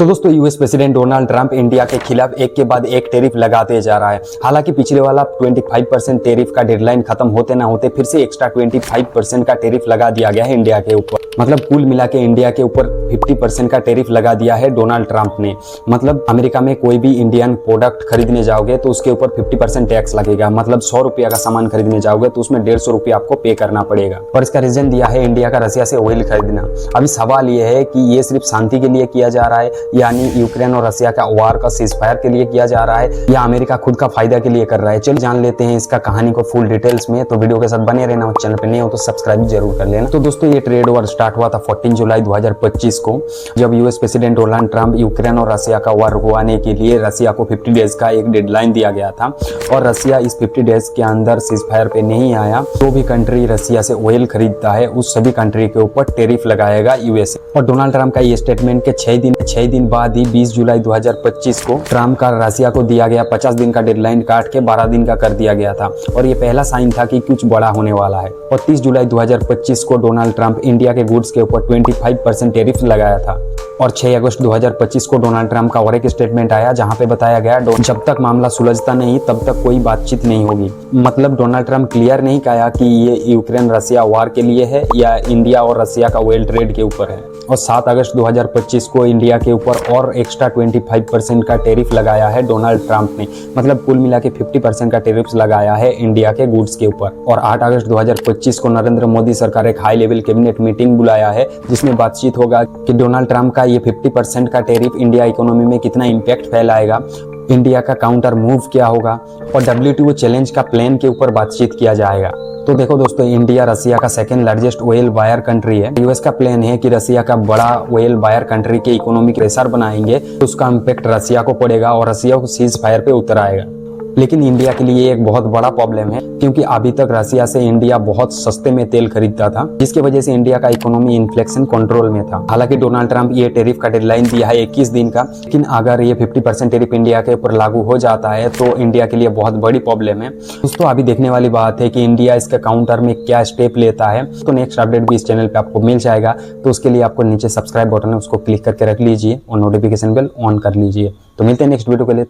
तो दोस्तों US president Donald Trump India के खिलाफ एक के बाद एक टैरिफ लगाते जा रहा है। हालांकि पिछले वाला 25% टैरिफ का डेडलाइन खत्म होते ना होते फिर से एक्स्ट्रा 25% का टैरिफ लगा दिया गया है इंडिया के ऊपर। मतलब कुल मिला के इंडिया के ऊपर 50% का टैरिफ लगा दिया है डोनाल्ड ट्रंप ने। मतलब अमेरिका में कोई भी इंडियन प्रोडक्ट खरीदने जाओगे तो उसके ऊपर 50% टैक्स लगेगा। मतलब 100 रुपया का सामान खरीदने जाओगे तो उसमें 150 रुपया आपको पे करना पड़ेगा। और इसका रीजन दिया है इंडिया का रसिया से ऑयल खरीदना। अभी सवाल ये है कि ये सिर्फ शांति के लिए किया जा रहा है, यानी यूक्रेन और रसिया का वार का सीजफायर के लिए किया जा रहा है, या अमेरिका खुद का फायदा के लिए कर रहा है। चलिए जान लेते हैं इसका कहानी को फुल डिटेल्स में। तो वीडियो के साथ बने रहना और चैनल पे नए हो तो सब्सक्राइब जरूर कर लेना। तो दोस्तों ये ट्रेड वॉर स्टार्ट हुआ था 14 जुलाई 2025 को, जब US president Donald Trump Ukraine और रसिया का वार रुकवाने के लिए रसिया को 50 डेज का एक डेडलाइन दिया गया था। और रसिया इस 50 डेज के अंदर सीजफायर पे नहीं आया तो भी कंट्री रसिया से ऑयल खरीदता है उस सभी कंट्री के ऊपर टैरिफ लगाएगा यूएस। और डोनाल्ड ट्रंप का ये स्टेटमेंट के 6 दिन बाद ही 20 जुलाई 2025 को ट्रंप का रसिया को दिया गया 50 दिन का डेडलाइन काट के 12 दिन का कर दिया गया था। और ये पहला साइन था कि कुछ बड़ा होने वाला है। और 30 जुलाई 2025 को डोनाल्ड ट्रंप इंडिया के गुड्स के ऊपर 25% टैरिफ लगाया था। और 6 अगस्त 2025 को डोनाल्ड ट्रंप का और एक स्टेटमेंट आया जहां पे बताया गया जब तक मामला सुलझता नहीं तब तक कोई बातचीत नहीं होगी। मतलब डोनाल्ड ट्रंप क्लियर नहीं कहा कि ये यूक्रेन रसिया वार के लिए है या इंडिया और रसिया का ऑयल ट्रेड के ऊपर है। और 7 अगस्त 2025 को इंडिया के ऊपर और एक्स्ट्रा 25% का टैरिफ लगाया है डोनाल्ड ट्रंप ने। मतलब कुल मिला के 50% का टैरिफ लगाया है इंडिया के गुड्स के ऊपर। और 8 अगस्त 2025 को नरेंद्र मोदी सरकार एक हाई लेवल कैबिनेट मीटिंग बुलाया है जिसमें बातचीत होगा कि डोनाल्ड ट्रंप का ये 50% का टैरिफ इंडिया इकोनॉमी में कितना इम्पैक्ट फैलाएगा, इंडिया का काउंटर मूव क्या होगा, और WTO चैलेंज का प्लान के ऊपर बातचीत किया जाएगा। तो देखो दोस्तों, इंडिया रसिया का second largest oil buyer country है। यूएस का प्लान है कि रसिया का बड़ा ऑयल बायर कंट्री के इकोनॉमिक प्रेशर बनाएंगे तो उसका इम्पैक्ट रसिया को पड़ेगा और रसिया को सीज फायर पे उतर आएगा। लेकिन इंडिया के लिए एक बहुत बड़ा प्रॉब्लम है क्योंकि अभी तक रसिया से इंडिया बहुत सस्ते में तेल खरीदता था, जिसकी वजह से इंडिया का इकोनॉमी इन्फ्लेक्शन कंट्रोल में था। हालांकि डोनाल्ड ट्रंप ये टैरिफ का डेडलाइन दिया है 21 दिन का, लेकिन अगर ये 50% टैरिफ इंडिया के ऊपर लागू हो जाता है तो इंडिया के लिए बहुत बड़ी प्रॉब्लम है। दोस्तों अभी देखने वाली बात है कि इंडिया इसके काउंटर में क्या स्टेप लेता है। तो नेक्स्ट अपडेट भी इस चैनल पे आपको मिल जाएगा। तो उसके लिए आपको नीचे सब्सक्राइब बटन है उसको क्लिक करके रख लीजिए और नोटिफिकेशन बेल ऑन कर लीजिए। तो मिलते हैं नेक्स्ट वीडियो के लिए।